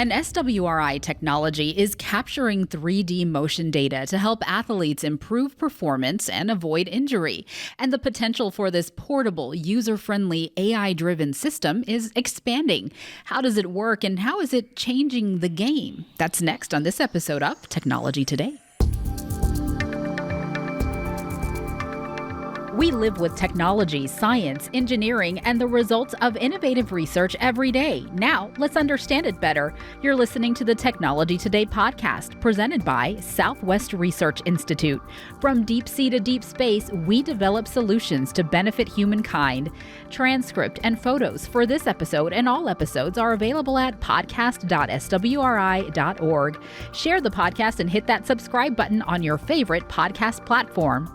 And SwRI technology is capturing 3D motion data to help athletes improve performance and avoid injury. And the potential for this portable, user-friendly, AI-driven system is expanding. How does it work and how is it changing the game? That's next on this episode of Technology Today. We live with technology, science, engineering, and the results of innovative research every day. Now, let's understand it better. You're listening to the Technology Today podcast, presented by Southwest Research Institute. From deep sea to deep space, we develop solutions to benefit humankind. Transcript and photos for this episode and all episodes are available at podcast.swri.org. Share the podcast and hit that subscribe button on your favorite podcast platform.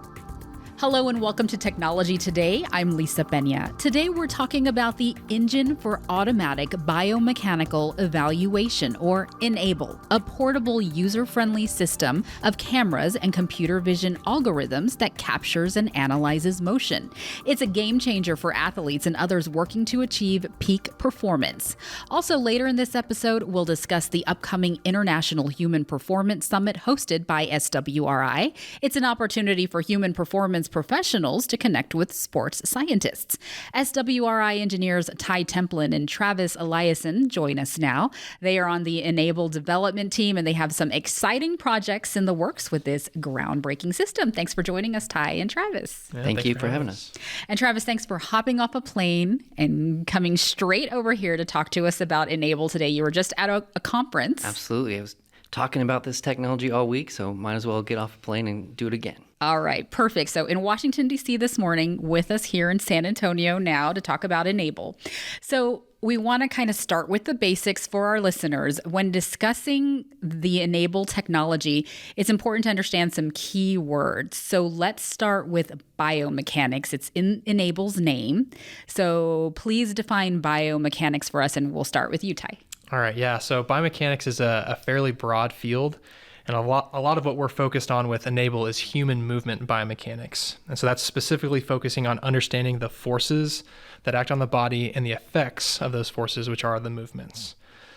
Hello and welcome to Technology Today. I'm Lisa Pena. Today we're talking about the Engine for Automatic Biomechanical Evaluation, or ENABLE, a portable user-friendly system of cameras and computer vision algorithms that captures and analyzes motion. It's a game changer for athletes and others working to achieve peak performance. Also, later in this episode, we'll discuss the upcoming International Human Performance Summit hosted by SwRI. It's an opportunity for human performance professionals to connect with sports scientists. SwRI engineers Ty Templin and Travis Eliason join us now. They are on the ENABLE development team, and they have some exciting projects in the works with this groundbreaking system. Thanks for joining us, Ty and Travis. Yeah, Thank you for having us. And Travis, thanks for hopping off a plane and coming straight over here to talk to us about ENABLE today. You were just at a conference. Absolutely. I was talking about this technology all week, so might as well get off a plane and do it again. All right, perfect. So in Washington, D.C. this morning, with us here in San Antonio now to talk about ENABLE. So we want to kind of start with the basics for our listeners. When discussing the ENABLE technology, it's important to understand some key words. So let's start with biomechanics. It's in ENABLE's name. So please define biomechanics for us, and we'll start with you, Ty. All right, yeah. So biomechanics is a fairly broad field. And a lot of what we're focused on with ENABLE is human movement biomechanics. And so that's specifically focusing on understanding the forces that act on the body and the effects of those forces, which are the movements.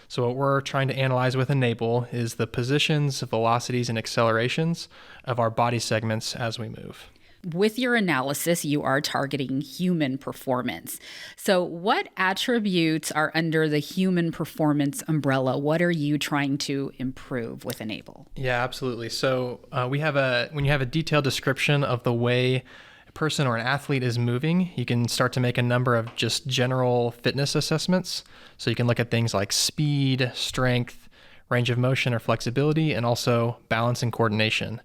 So what we're trying to analyze with ENABLE is the positions, velocities, and accelerations of our body segments as we move. With your analysis, you are targeting human performance. So what attributes are under the human performance umbrella? What are you trying to improve with ENABLE? Yeah, absolutely. So when you have a detailed description of the way a person or an athlete is moving, you can start to make a number of just general fitness assessments. So you can look at things like speed, strength, range of motion or flexibility, and also balance and coordination.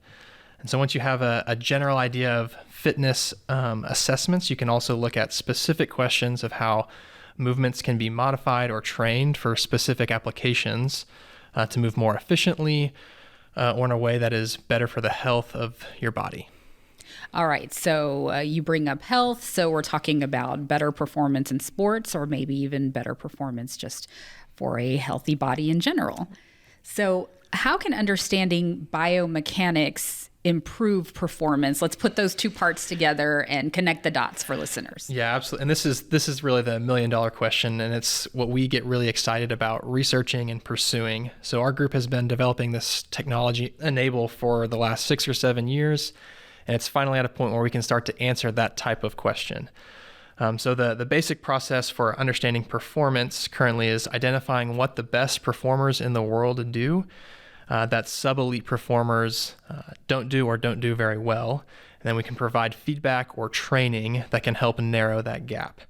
And so once you have a general idea of fitness assessments, you can also look at specific questions of how movements can be modified or trained for specific applications to move more efficiently or in a way that is better for the health of your body. All right, so you bring up health, so we're talking about better performance in sports or maybe even better performance just for a healthy body in general. So how can understanding biomechanics improve performance? Let's put those two parts together and connect the dots for listeners. Yeah, absolutely. And this is really the million-dollar question, and it's what we get really excited about researching and pursuing. So our group has been developing this technology ENABLE for the last 6 or 7 years, and it's finally at a point where we can start to answer that type of question. So the basic process for understanding performance currently is identifying what the best performers in the world do that sub-elite performers don't do very well. And then we can provide feedback or training that can help narrow that gap.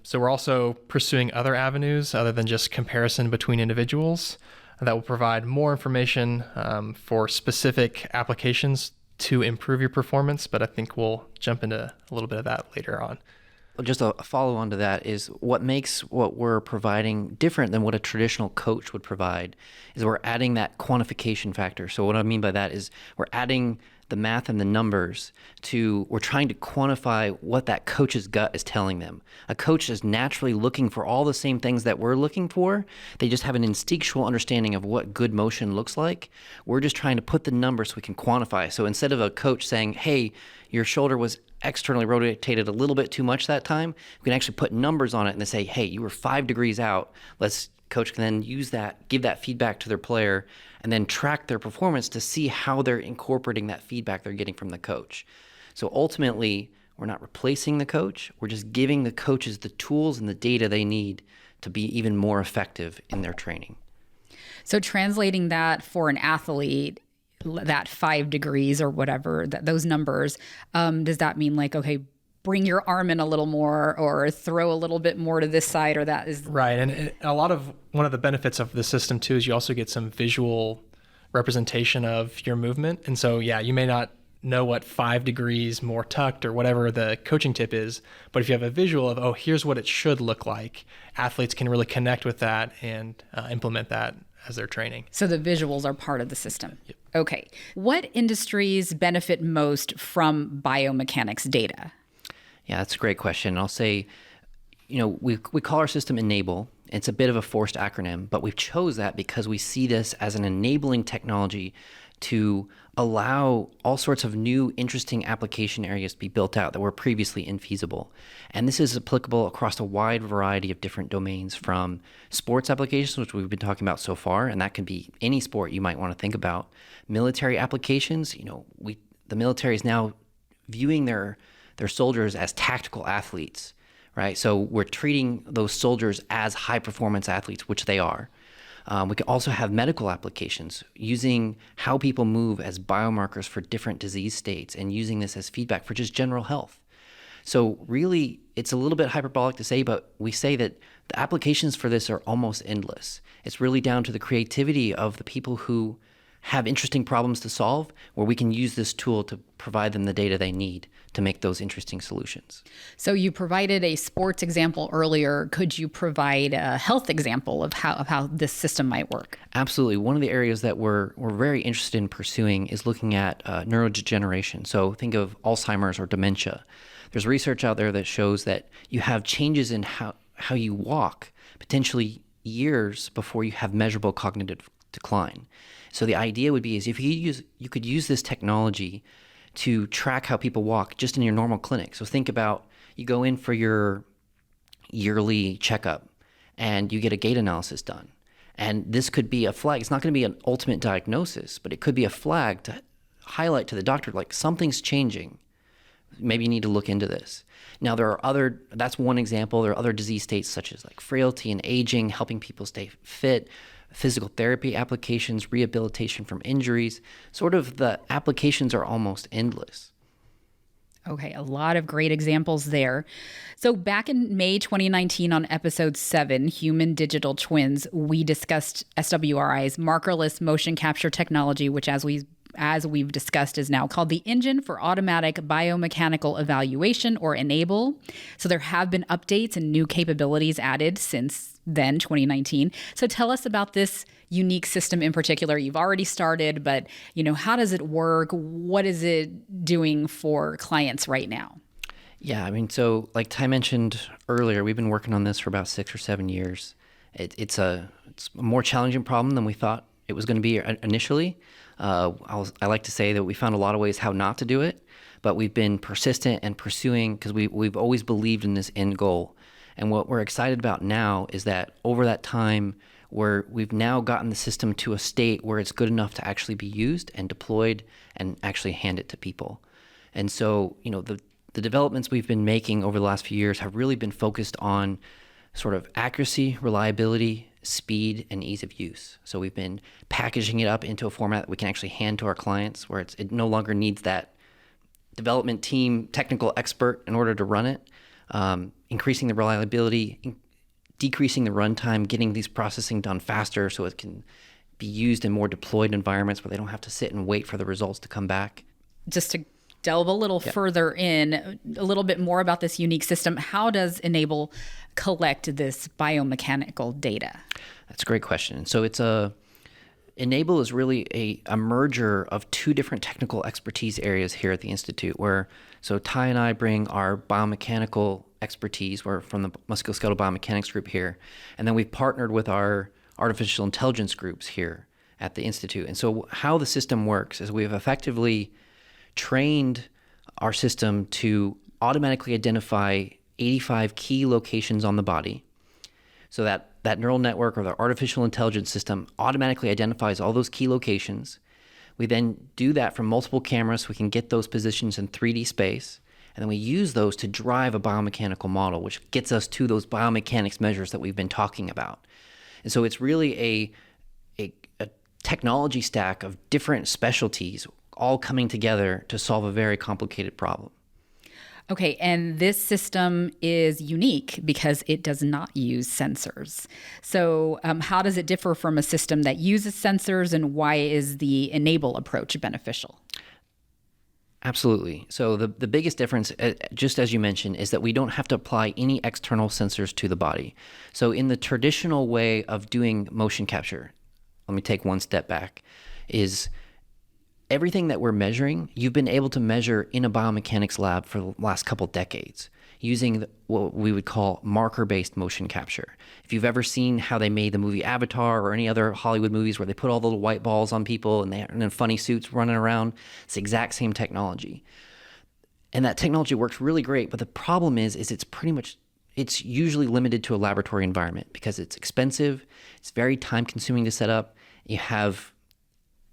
So we're also pursuing other avenues other than just comparison between individuals that will provide more information for specific applications to improve your performance, but I think we'll jump into a little bit of that later on. Just a follow-on to that is what makes what we're providing different than what a traditional coach would provide is we're adding that quantification factor. So what I mean by that is we're adding the math and the numbers we're trying to quantify what that coach's gut is telling them. A coach is naturally looking for all the same things that we're looking for. They just have an instinctual understanding of what good motion looks like. We're just trying to put the numbers so we can quantify. So instead of a coach saying, hey, your shoulder was externally rotated a little bit too much that time, we can actually put numbers on it and say, hey, you were 5 degrees out. Let's coach can then use that, give that feedback to their player, and then track their performance to see how they're incorporating that feedback they're getting from the coach. So ultimately, we're not replacing the coach. We're just giving the coaches the tools and the data they need to be even more effective in their training. So translating that for an athlete, that 5 degrees or whatever, those numbers, does that mean like, okay, bring your arm in a little more or throw a little bit more to this side, or that is... Right. And one of the benefits of the system too is you also get some visual representation of your movement. And so, yeah, you may not know what 5 degrees more tucked or whatever the coaching tip is, but if you have a visual of, oh, here's what it should look like, athletes can really connect with that and implement that as they're training. So the visuals are part of the system. Yep. Okay. What industries benefit most from biomechanics data? Yeah, that's a great question. I'll say, we call our system Enable. It's a bit of a forced acronym, but we've chose that because we see this as an enabling technology to allow all sorts of new, interesting application areas to be built out that were previously infeasible. And this is applicable across a wide variety of different domains, from sports applications, which we've been talking about so far, and that can be any sport you might want to think about. Military applications, the military is now viewing their soldiers as tactical athletes, right? So we're treating those soldiers as high-performance athletes, which they are. We can also have medical applications, using how people move as biomarkers for different disease states and using this as feedback for just general health. So really, it's a little bit hyperbolic to say, but we say that the applications for this are almost endless. It's really down to the creativity of the people who have interesting problems to solve, where we can use this tool to provide them the data they need to make those interesting solutions. So you provided a sports example earlier. Could you provide a health example of how this system might work? Absolutely. One of the areas that we're very interested in pursuing is looking at neurodegeneration. So think of Alzheimer's or dementia. There's research out there that shows that you have changes in how you walk, potentially years before you have measurable cognitive decline. So the idea would be is if you could use this technology to track how people walk just in your normal clinic. So think about, you go in for your yearly checkup and you get a gait analysis done. And this could be a flag. It's not going to be an ultimate diagnosis, but it could be a flag to highlight to the doctor, like, something's changing. Maybe you need to look into this. Now, that's one example. There are other disease states such as like frailty and aging, helping people stay fit, physical therapy applications, rehabilitation from injuries. Sort of the applications are almost endless. Okay, a lot of great examples there. So back in May 2019 on episode 7, Human Digital Twins, we discussed SwRI's markerless motion capture technology, which as we've discussed is now called the Engine for Automatic Biomechanical Evaluation, or Enable. So there have been updates and new capabilities added since then, 2019. So tell us about this unique system in particular. You've already started, but how does it work? What is it doing for clients right now? Yeah, so like Ty mentioned earlier, we've been working on this for about 6 or 7 years. It's a more challenging problem than we thought it was going to be initially. I like to say that we found a lot of ways how not to do it, but we've been persistent and pursuing because we've always believed in this end goal. And what we're excited about now is that over that time, we've now gotten the system to a state where it's good enough to actually be used and deployed and actually hand it to people. And so, the developments we've been making over the last few years have really been focused on sort of accuracy, reliability, speed, and ease of use. So we've been packaging it up into a format that we can actually hand to our clients, where it no longer needs that development team technical expert in order to run it, increasing the reliability, decreasing the runtime, getting these processing done faster so it can be used in more deployed environments where they don't have to sit and wait for the results to come back. Just to delve a little further in, a little bit more about this unique system, how does Enable collect this biomechanical data? That's a great question. So Enable is really a merger of 2 different technical expertise areas here at the Institute, so Ty and I bring our biomechanical expertise. We're from the musculoskeletal biomechanics group here, and then we've partnered with our artificial intelligence groups here at the Institute. And so how the system works is we've effectively trained our system to automatically identify 85 key locations on the body. So that neural network or the artificial intelligence system automatically identifies all those key locations. We then do that from multiple cameras so we can get those positions in 3D space. And then we use those to drive a biomechanical model, which gets us to those biomechanics measures that we've been talking about. And so it's really a technology stack of different specialties all coming together to solve a very complicated problem. Okay, and this system is unique because it does not use sensors. So how does it differ from a system that uses sensors, and why is the enable approach beneficial? Absolutely. So the biggest difference, just as you mentioned, is that we don't have to apply any external sensors to the body. So in the traditional way of doing motion capture, let me take one step back, is everything that we're measuring, you've been able to measure in a biomechanics lab for the last couple decades using what we would call marker-based motion capture. If you've ever seen how they made the movie Avatar or any other Hollywood movies where they put all the little white balls on people and they're in funny suits running around, it's the exact same technology. And that technology works really great, but the problem is it's usually limited to a laboratory environment because it's expensive, it's very time-consuming to set up, you have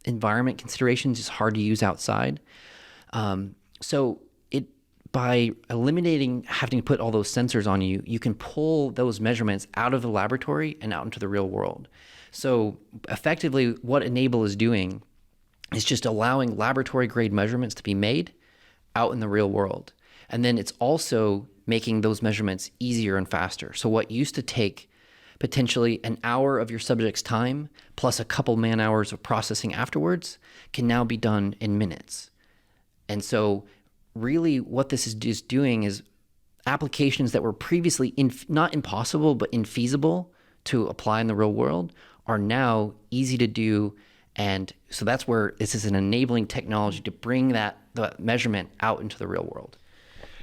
environment considerations, it's hard to use outside. By eliminating having to put all those sensors on you, you can pull those measurements out of the laboratory and out into the real world. So effectively, what Enable is doing is just allowing laboratory-grade measurements to be made out in the real world. And then it's also making those measurements easier and faster. So what used to take potentially an hour of your subject's time plus a couple man-hours of processing afterwards can now be done in minutes. And so really what this is just doing is applications that were previously not impossible but infeasible to apply in the real world are now easy to do. And so that's where this is an enabling technology to bring the measurement out into the real world.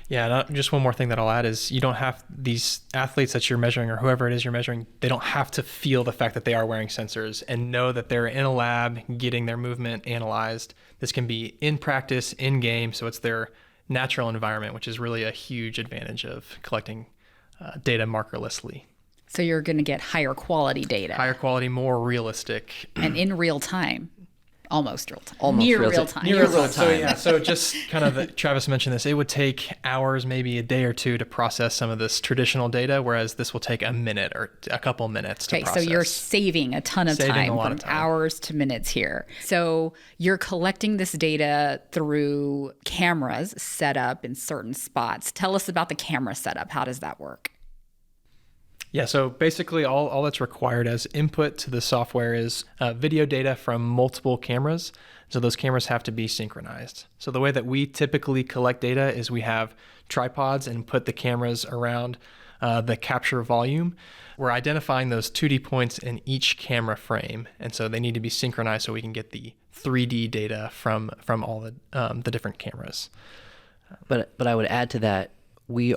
Yeah, and just one more thing that I'll add is you don't have these athletes that you're measuring or whoever it is you're measuring, they don't have to feel the fact that they are wearing sensors and know that they're in a lab getting their movement analyzed. This can be in practice, in game, so it's their natural environment, which is really a huge advantage of collecting data markerlessly. So you're going to get higher quality data. Higher quality, more realistic. And in real time. Almost real time. Almost Near real real time. time. Near real time. So just kind of, Travis mentioned this, it would take hours, maybe a day or two to process some of this traditional data, whereas this will take a minute or a couple minutes to process. So you're saving a ton of time, a lot from of time. hours to minutes here. So you're collecting this data through cameras set up in certain spots. Tell us about the camera setup. How does that work? Yeah, so basically all that's required as input to the software is video data from multiple cameras. So those cameras have to be synchronized. So the way that we typically collect data is we have tripods and put the cameras around the capture volume. We're identifying those 2D points in each camera frame. And so they need to be synchronized so we can get the 3D data from all the different cameras. But I would add to that,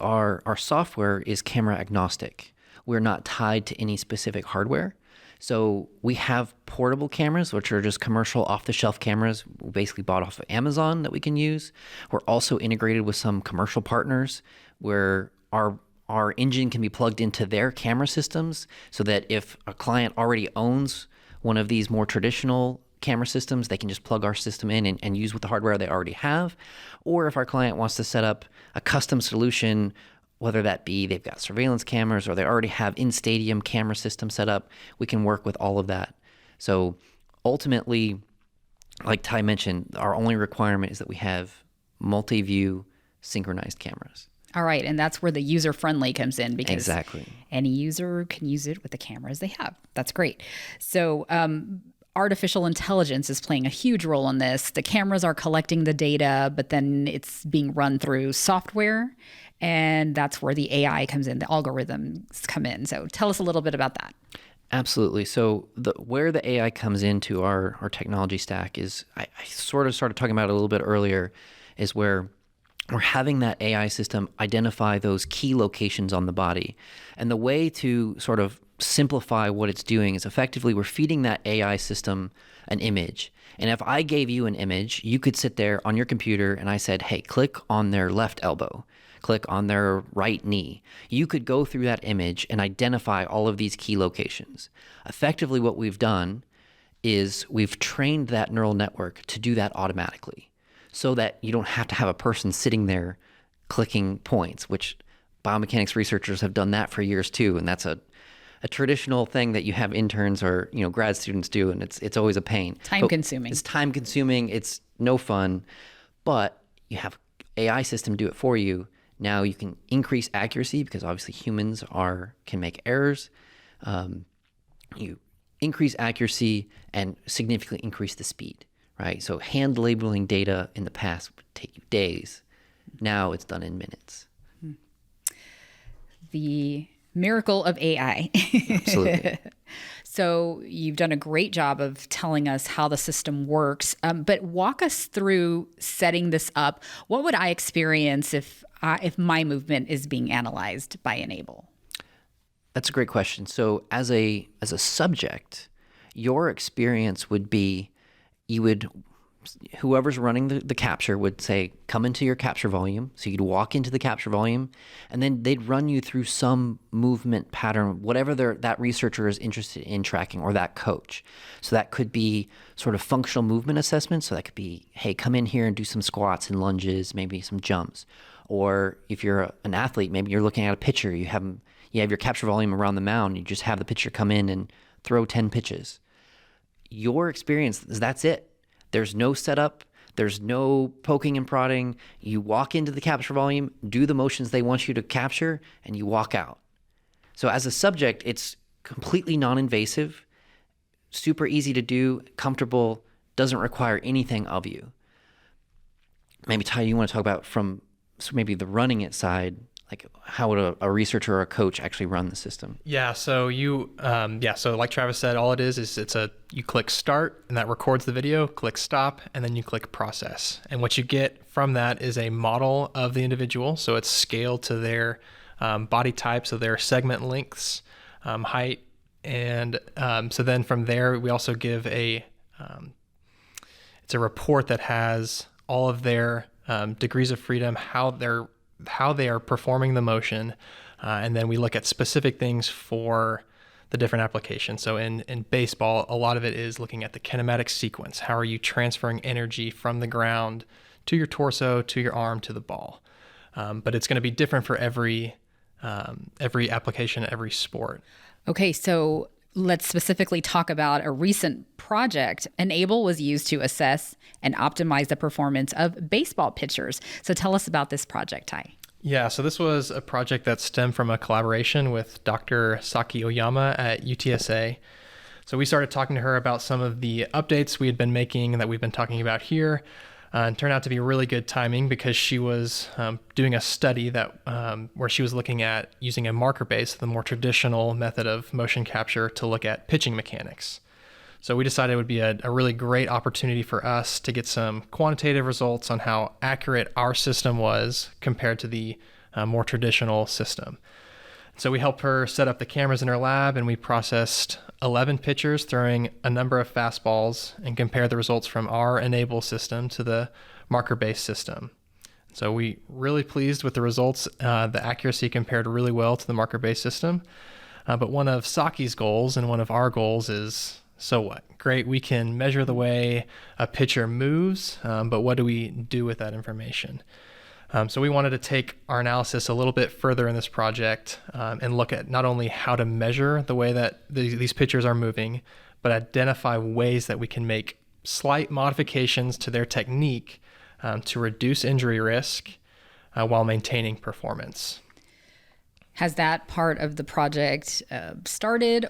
our software is camera agnostic. We're not tied to any specific hardware. So we have portable cameras, which are just commercial off-the-shelf cameras we basically bought off of Amazon that we can use. We're also integrated with some commercial partners where our engine can be plugged into their camera systems so that if a client already owns one of these more traditional camera systems, they can just plug our system in and use with the hardware they already have. Or if our client wants to set up a custom solution, whether that be they've got surveillance cameras or they already have in-stadium camera system set up, we can work with all of that. So ultimately, like Ty mentioned, our only requirement is that we have multi-view synchronized cameras. All right, and that's where the user-friendly comes in because Exactly. Any user can use it with the cameras they have. That's great. So artificial intelligence is playing a huge role in this. The cameras are collecting the data, but then it's being run through software. And that's where the AI comes in, the algorithms come in. So tell us a little bit about that. Absolutely. So where the AI comes into our technology stack is, I sort of started talking about it a little bit earlier, is where we're having that AI system identify those key locations on the body. And the way to sort of simplify what it's doing is effectively we're feeding that AI system an image. And if I gave you an image, you could sit there on your computer and I said, hey, click on their left elbow. click on their right knee. You could go through that image and identify all of these key locations. Effectively, what we've done is we've trained that neural network to do that automatically so that you don't have to have a person sitting there clicking points, which biomechanics researchers have done that for years too. And that's a traditional thing that you have interns or grad students do, and it's always a pain. Time consuming. It's time consuming. It's no fun. But you have AI system do it for you. Now you can increase accuracy because obviously humans can make errors. You increase accuracy and significantly increase the speed, right? So hand labeling data in the past would take you days. Now it's done in minutes. The miracle of AI. Absolutely. So you've done a great job of telling us how the system works, but walk us through setting this up. What would I experience if my movement is being analyzed by Enable? That's a great question. So as a subject, your experience would be whoever's running the capture would say, come into your capture volume. So you'd walk into the capture volume, and then they'd run you through some movement pattern, whatever that researcher is interested in tracking, or that coach. So that could be sort of functional movement assessment. So that could be, hey, come in here and do some squats and lunges, maybe some jumps. Or if you're an athlete, maybe you're looking at a pitcher, you have your capture volume around the mound, you just have the pitcher come in and throw 10 pitches. Your experience, that's it. There's no setup. There's no poking and prodding. You walk into the capture volume, do the motions they want you to capture, and you walk out. So as a subject, it's completely non-invasive, super easy to do, comfortable, doesn't require anything of you. Maybe, Ty, you want to talk about maybe the running it side, like how would a researcher or a coach actually run the system? Yeah. So so like Travis said, all it is you click start and that records the video, click stop, and then you click process. And what you get from that is a model of the individual. So it's scaled to their body type, so their segment lengths, height. And so then from there, we also give it's a report that has all of their degrees of freedom, how they are performing the motion, and then we look at specific things for the different applications. So in baseball, a lot of it is looking at the kinematic sequence. How are you transferring energy from the ground to your torso, to your arm, to the ball? But it's going to be different for every application, every sport. Okay, so let's specifically talk about a recent project. Enable was used to assess and optimize the performance of baseball pitchers. So tell us about this project, Ty. Yeah, so this was a project that stemmed from a collaboration with Dr. Saki Oyama at UTSA. So we started talking to her about some of the updates we had been making and that we've been talking about here. And turned out to be really good timing because she was doing a study where she was looking at using a marker base, the more traditional method of motion capture, to look at pitching mechanics. So we decided it would be a really great opportunity for us to get some quantitative results on how accurate our system was compared to the more traditional system. So we helped her set up the cameras in her lab, and we processed 11 pitchers throwing a number of fastballs and compared the results from our Enable system to the marker-based system. So we really pleased with the results. The accuracy compared really well to the marker-based system. But one of Saki's goals and one of our goals is, so what? Great, we can measure the way a pitcher moves, but what do we do with that information? So we wanted to take our analysis a little bit further in this project and look at not only how to measure the way that these pitchers are moving, but identify ways that we can make slight modifications to their technique to reduce injury risk while maintaining performance. Has that part of the project started,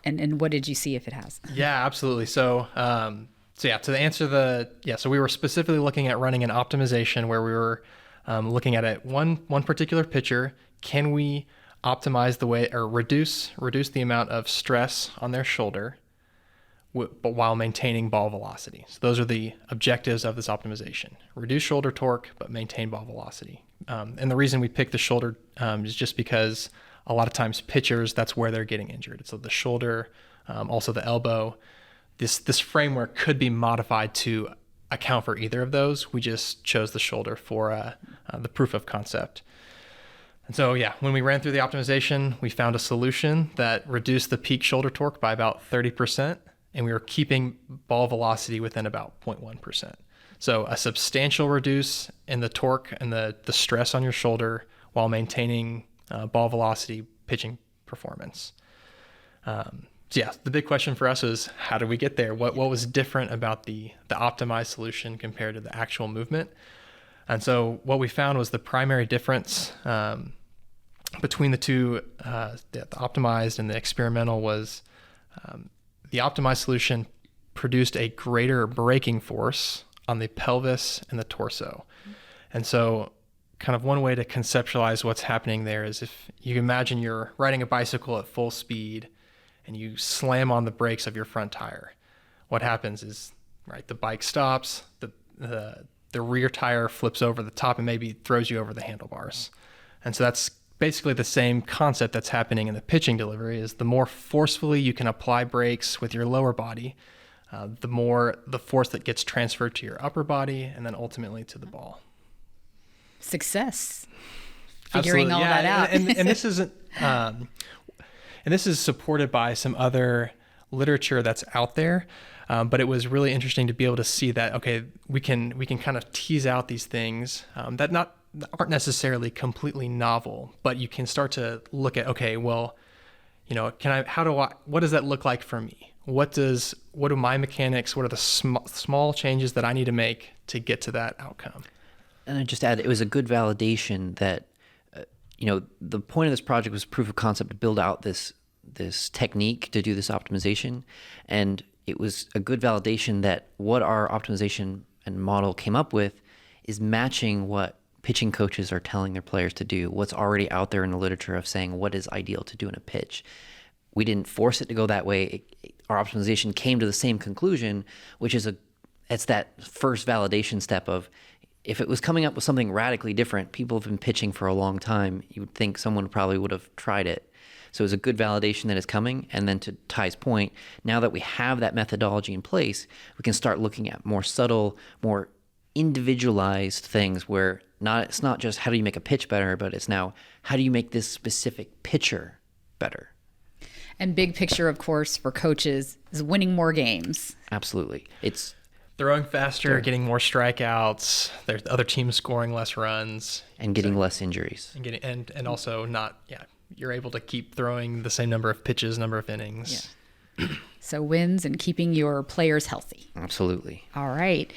and what did you see if it has? Yeah, absolutely. So to answer so we were specifically looking at running an optimization where we were looking at one particular pitcher. Can we optimize the way, or reduce the amount of stress on their shoulder, but while maintaining ball velocity? So those are the objectives of this optimization: reduce shoulder torque, but maintain ball velocity. And the reason we picked the shoulder is just because a lot of times pitchers, that's where they're getting injured. So the shoulder, also the elbow. This framework could be modified to account for either of those. We just chose the shoulder for the proof of concept. And so, yeah, when we ran through the optimization, we found a solution that reduced the peak shoulder torque by about 30%, and we were keeping ball velocity within about 0.1%. So a substantial reduce in the torque and the stress on your shoulder while maintaining ball velocity pitching performance. So yeah, the big question for us was, how did we get there? What was different about the optimized solution compared to the actual movement? And so what we found was the primary difference between the two, the optimized and the experimental, was the optimized solution produced a greater braking force on the pelvis and the torso. And so kind of one way to conceptualize what's happening there is, if you imagine you're riding a bicycle at full speed and you slam on the brakes of your front tire, what happens is, right, the bike stops, the rear tire flips over the top and maybe throws you over the handlebars. And so that's basically the same concept that's happening in the pitching delivery. Is the more forcefully you can apply brakes with your lower body, the more the force that gets transferred to your upper body and then ultimately to the ball. Success. Figuring Absolutely. all Yeah. that out. And this isn't, and this is supported by some other literature that's out there. But it was really interesting to be able to see that, okay, we can kind of tease out these things that aren't necessarily completely novel, but you can start to look at, okay, well, what does that look like for me? What do my mechanics, what are the small changes that I need to make to get to that outcome? And I just add, it was a good validation that, the point of this project was proof of concept to build out this technique to do this optimization. And it was a good validation that what our optimization and model came up with is matching what pitching coaches are telling their players to do, what's already out there in the literature of saying what is ideal to do in a pitch. We didn't force it to go that way. Our optimization came to the same conclusion, which is it's that first validation step of, if it was coming up with something radically different, people have been pitching for a long time, you would think someone probably would have tried it. So it was a good validation that it's coming. And then to Ty's point, now that we have that methodology in place, we can start looking at more subtle, more individualized things where it's not just how do you make a pitch better, but it's now how do you make this specific pitcher better. And big picture, of course, for coaches is winning more games. Absolutely. It's throwing faster, getting more strikeouts, there's other teams scoring less runs. And getting less injuries. And also you're able to keep throwing the same number of pitches, number of innings. Yeah. So wins and keeping your players healthy. Absolutely. All right.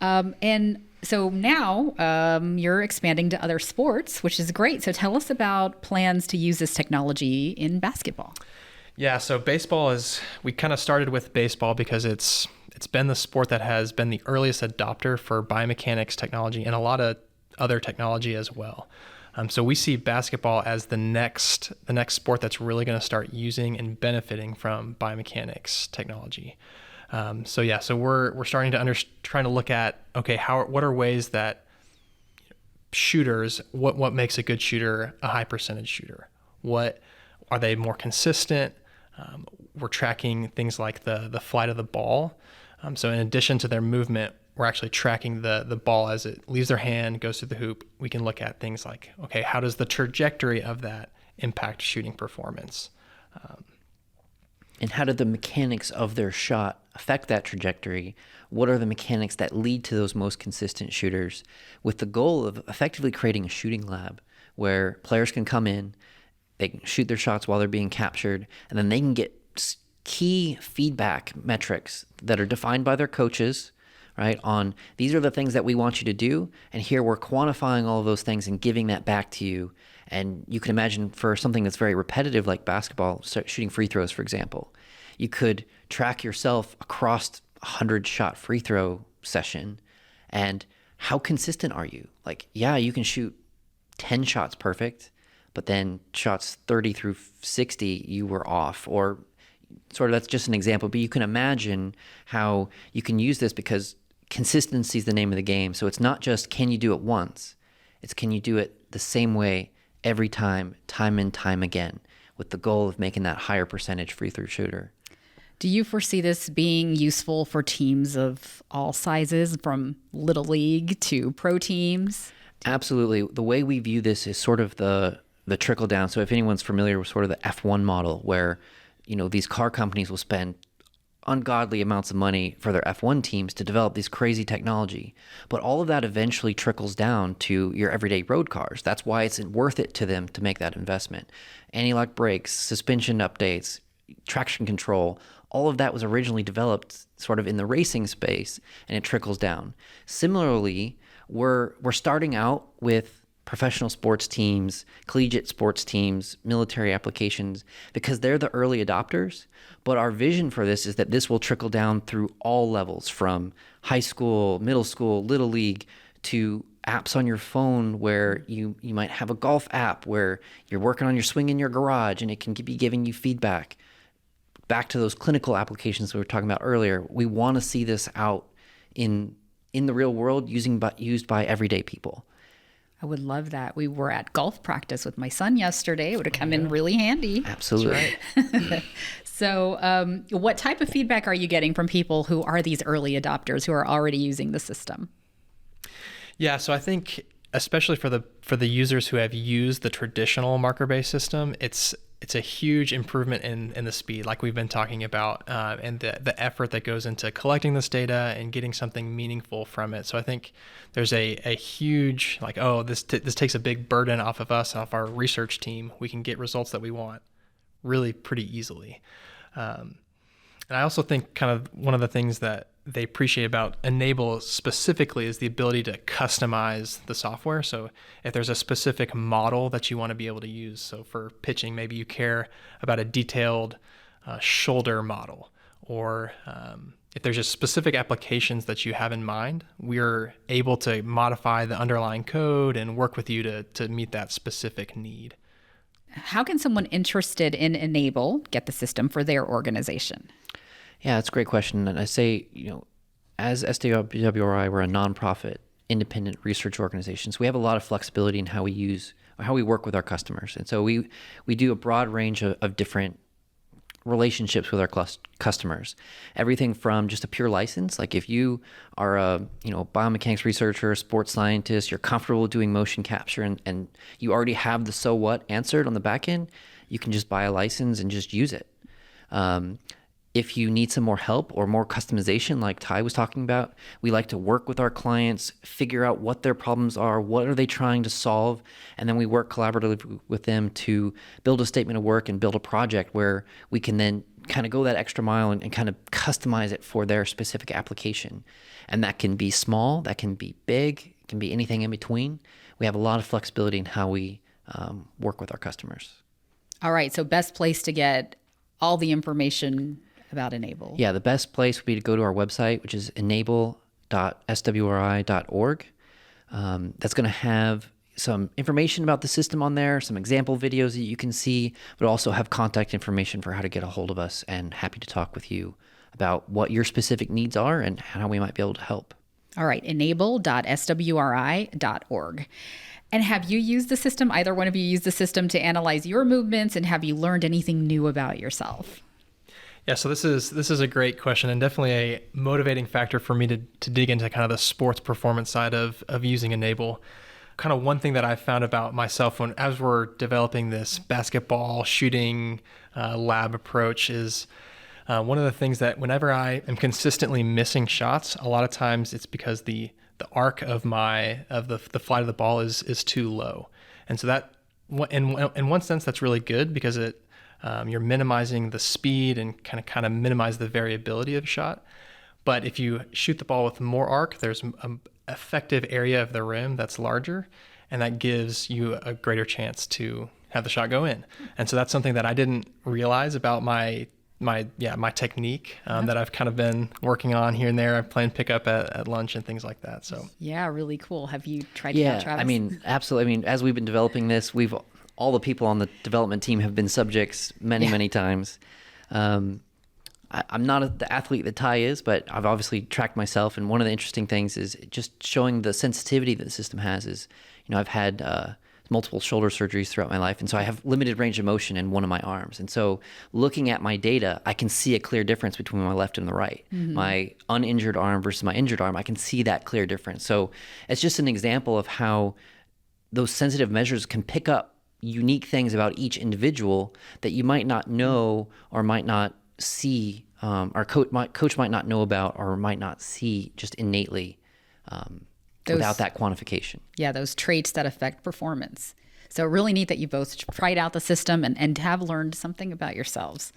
And so now you're expanding to other sports, which is great. So tell us about plans to use this technology in basketball. Yeah, so we kind of started with baseball because it's been the sport that has been the earliest adopter for biomechanics technology and a lot of other technology as well. So we see basketball as the next sport that's really going to start using and benefiting from biomechanics technology. So we're starting to trying to look at, okay, what are ways that shooters, what makes a good shooter a high percentage shooter? What are they more consistent? We're tracking things like the flight of the ball. So in addition to their movement, we're actually tracking the ball as it leaves their hand, goes through the hoop. We can look at things like, okay, how does the trajectory of that impact shooting performance? And how do the mechanics of their shot affect that trajectory? What are the mechanics that lead to those most consistent shooters, with the goal of effectively creating a shooting lab where players can come in, they can shoot their shots while they're being captured, and then they can get key feedback metrics that are defined by their coaches, right? On these are the things that we want you to do, and here we're quantifying all of those things and giving that back to you. And you can imagine for something that's very repetitive like basketball, shooting free throws, for example, you could track yourself across a 100-shot free throw session, and how consistent are you? Like, yeah, you can shoot 10 shots perfect, but then shots 30 through 60, you were off, or sort of, that's just an example, but you can imagine how you can use this because consistency is the name of the game. So it's not just can you do it once, it's can you do it the same way every time and time again, with the goal of making that higher percentage free throw shooter. Do you foresee this being useful for teams of all sizes, from little league to pro teams? Absolutely. The way we view this is sort of the trickle down. So if anyone's familiar with sort of the F1 model, where these car companies will spend ungodly amounts of money for their F1 teams to develop these crazy technology, but all of that eventually trickles down to your everyday road cars. That's why it's worth it to them to make that investment. Anti-lock brakes, suspension updates, traction control, all of that was originally developed sort of in the racing space, and it trickles down. Similarly, we're starting out with professional sports teams, collegiate sports teams, military applications, because they're the early adopters. But our vision for this is that this will trickle down through all levels, from high school, middle school, little league, to apps on your phone where you might have a golf app where you're working on your swing in your garage and it can be giving you feedback. Back to those clinical applications we were talking about earlier, we want to see this out in the real world used by everyday people. I would love that. We were at golf practice with my son yesterday. It would have come in really handy. Absolutely. Right. So what type of feedback are you getting from people who are these early adopters who are already using the system? Yeah, so I think especially for the users who have used the traditional marker-based system, it's a huge improvement in the speed, like we've been talking about, and the effort that goes into collecting this data and getting something meaningful from it. So I think there's a huge, this takes a big burden off of us, off our research team. We can get results that we want really pretty easily. And I also think kind of one of the things that they appreciate about Enable specifically is the ability to customize the software. So if there's a specific model that you want to be able to use, so for pitching, maybe you care about a detailed shoulder model, or if there's just specific applications that you have in mind, we're able to modify the underlying code and work with you to meet that specific need. How can someone interested in Enable get the system for their organization? Yeah, that's a great question. And I say, as SwRI, we're a nonprofit, independent research organization. So we have a lot of flexibility in how we work with our customers. And so we do a broad range of different relationships with our customers. Everything from just a pure license, like if you are a biomechanics researcher, sports scientist, you're comfortable doing motion capture, and you already have the so what answered on the back end, you can just buy a license and just use it. If you need some more help or more customization, like Ty was talking about, we like to work with our clients, figure out what their problems are, what are they trying to solve, and then we work collaboratively with them to build a statement of work and build a project where we can then kind of go that extra mile and kind of customize it for their specific application. And that can be small, that can be big, it can be anything in between. We have a lot of flexibility in how we work with our customers. All right, so best place to get all the information about Enable. Yeah, the best place would be to go to our website, which is enable.swri.org. That's going to have some information about the system on there, some example videos that you can see, but also have contact information for how to get a hold of us, and happy to talk with you about what your specific needs are and how we might be able to help. All right, enable.swri.org. And have you used the system? Either one of you used the system to analyze your movements, and have you learned anything new about yourself? Yeah, so this is a great question, and definitely a motivating factor for me to dig into kind of the sports performance side of using Enable. Kind of one thing that I found about myself as we're developing this basketball shooting lab approach is one of the things that whenever I am consistently missing shots, a lot of times it's because the arc of the flight of the ball is too low. And so that in one sense that's really good because you're minimizing the speed and kind of minimize the variability of a shot. But if you shoot the ball with more arc, there's an effective area of the rim that's larger, and that gives you a greater chance to have the shot go in. And so that's something that I didn't realize about my technique that I've kind of been working on here and there. I'm playing pickup at lunch and things like that. So yeah, really cool. Have you tried it out, Travis? I mean, absolutely. I mean, as we've been developing this, all the people on the development team have been subjects many times. I'm not the athlete that Ty is, but I've obviously tracked myself. And one of the interesting things is just showing the sensitivity that the system has is, I've had multiple shoulder surgeries throughout my life. And so I have limited range of motion in one of my arms. And so looking at my data, I can see a clear difference between my left and the right. My uninjured arm versus my injured arm, I can see that clear difference. So it's just an example of how those sensitive measures can pick up unique things about each individual that you might not know or might not see, our coach might not know about or might not see just innately without that quantification. Yeah, those traits that affect performance. So really neat that you both tried out the system and have learned something about yourselves.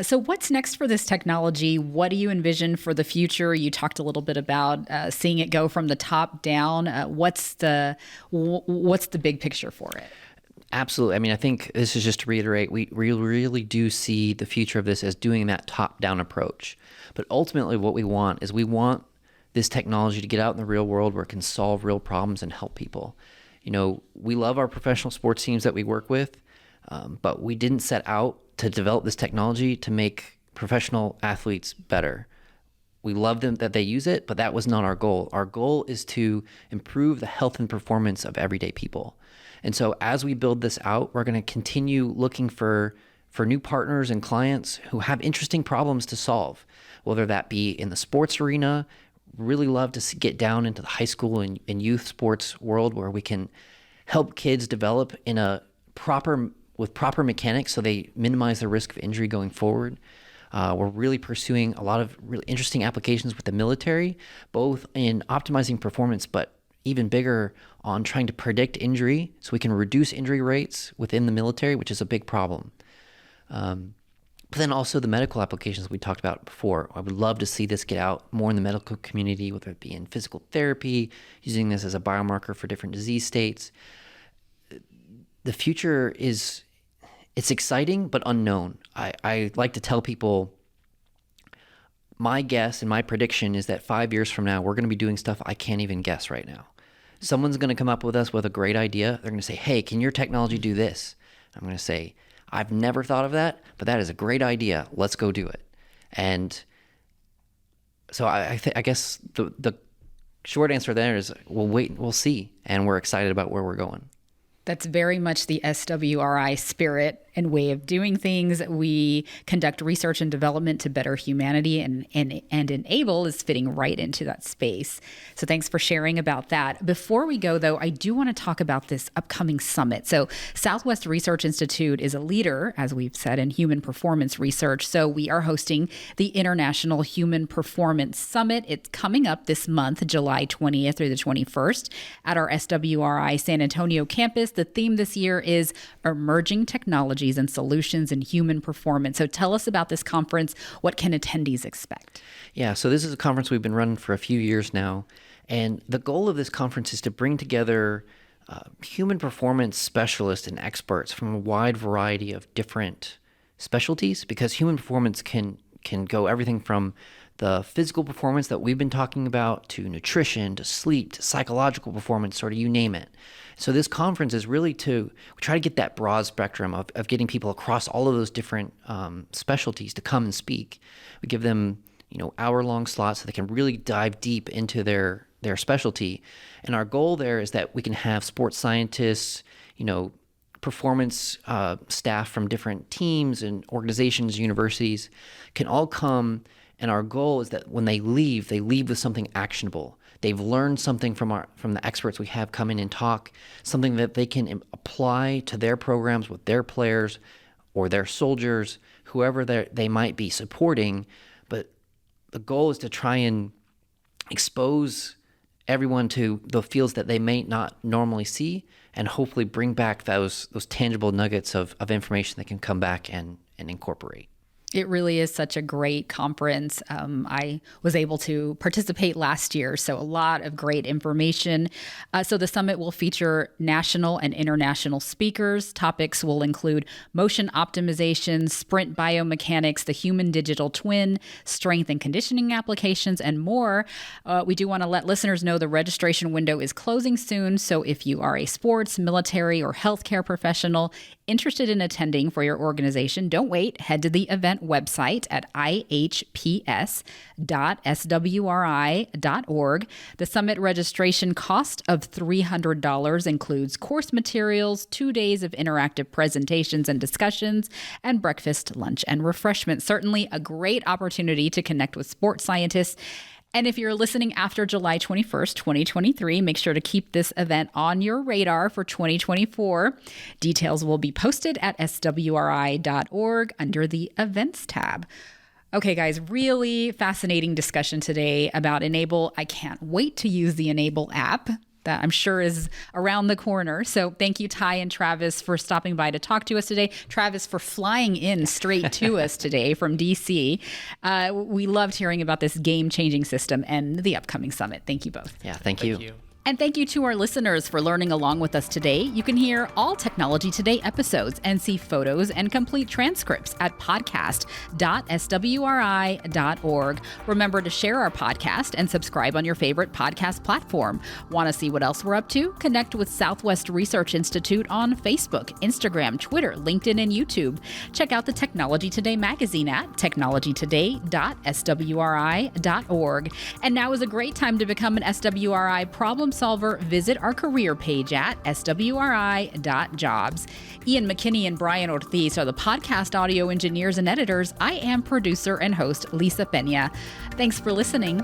So what's next for this technology? What do you envision for the future? You talked a little bit about seeing it go from the top down. What's the big picture for it? Absolutely. I mean, I think this is just to reiterate, we really do see the future of this as doing that top-down approach. But ultimately what we want is we want this technology to get out in the real world where it can solve real problems and help people. You know, we love our professional sports teams that we work with, but we didn't set out to develop this technology to make professional athletes better. We love them that they use it, but that was not our goal. Our goal is to improve the health and performance of everyday people. And so as we build this out, we're going to continue looking for new partners and clients who have interesting problems to solve, whether that be in the sports arena. Really love to get down into the high school and youth sports world where we can help kids develop with proper mechanics so they minimize the risk of injury going forward. We're really pursuing a lot of really interesting applications with the military, both in optimizing performance, but even bigger on trying to predict injury so we can reduce injury rates within the military, which is a big problem. But then also the medical applications we talked about before. I would love to see this get out more in the medical community, whether it be in physical therapy, using this as a biomarker for different disease states. The future it's exciting, but unknown. I like to tell people, my guess and my prediction is that 5 years from now, we're going to be doing stuff I can't even guess right now. Someone's going to come up with us with a great idea. They're going to say, hey, can your technology do this? I'm going to say, I've never thought of that, but that is a great idea. Let's go do it. And so I guess the short answer there is we'll wait and we'll see. And we're excited about where we're going. That's very much the SwRI spirit and way of doing things. We conduct research and development to better humanity, and Enable is fitting right into that space. So thanks for sharing about that. Before we go, though, I do want to talk about this upcoming summit. So Southwest Research Institute is a leader, as we've said, in human performance research. So we are hosting the International Human Performance Summit. It's coming up this month, July 20th through the 21st at our SwRI San Antonio campus. The theme this year is Emerging Technologies and Solutions in Human Performance. So tell us about this conference. What can attendees expect? Yeah, so this is a conference we've been running for a few years now. And the goal of this conference is to bring together human performance specialists and experts from a wide variety of different specialties, because human performance can go everything from the physical performance that we've been talking about to nutrition, to sleep, to psychological performance, sort of you name it. So this conference is really we try to get that broad spectrum of getting people across all of those different specialties to come and speak. We give them, hour-long slots so they can really dive deep into their specialty. And our goal there is that we can have sports scientists, performance staff from different teams and organizations, universities, can all come. And our goal is that when they leave with something actionable. They've learned something from the experts we have come in and talk, something that they can apply to their programs with their players or their soldiers, whoever they might be supporting. But the goal is to try and expose everyone to the fields that they may not normally see, and hopefully bring back those tangible nuggets of information that can come back and incorporate. It really is such a great conference. I was able to participate last year, so a lot of great information. So the summit will feature national and international speakers. Topics will include motion optimization, sprint biomechanics, the human digital twin, strength and conditioning applications, and more. We do want to let listeners know the registration window is closing soon, so if you are a sports, military, or healthcare professional interested in attending for your organization, don't wait. Head to the event website at ihps.swri.org. The summit registration cost of $300 includes course materials, 2 days of interactive presentations and discussions, and breakfast, lunch, and refreshments. Certainly a great opportunity to connect with sports scientists. And if you're listening after July 21st, 2023, make sure to keep this event on your radar for 2024. Details will be posted at swri.org under the Events tab. Okay, guys, really fascinating discussion today about Enable. I can't wait to use the Enable app that I'm sure is around the corner. So thank you, Ty and Travis, for stopping by to talk to us today. Travis, for flying in straight to us today from DC. We loved hearing about this game-changing system and the upcoming summit. Thank you both. Yeah, thank you. And thank you to our listeners for learning along with us today. You can hear all Technology Today episodes and see photos and complete transcripts at podcast.swri.org. Remember to share our podcast and subscribe on your favorite podcast platform. Want to see what else we're up to? Connect with Southwest Research Institute on Facebook, Instagram, Twitter, LinkedIn, and YouTube. Check out the Technology Today magazine at technologytoday.swri.org. And now is a great time to become an SWRI problem solver. Visit our career page at swri.jobs. Ian McKinney and Brian Ortiz are the podcast audio engineers and editors. I am producer and host Lisa Pena. Thanks for listening.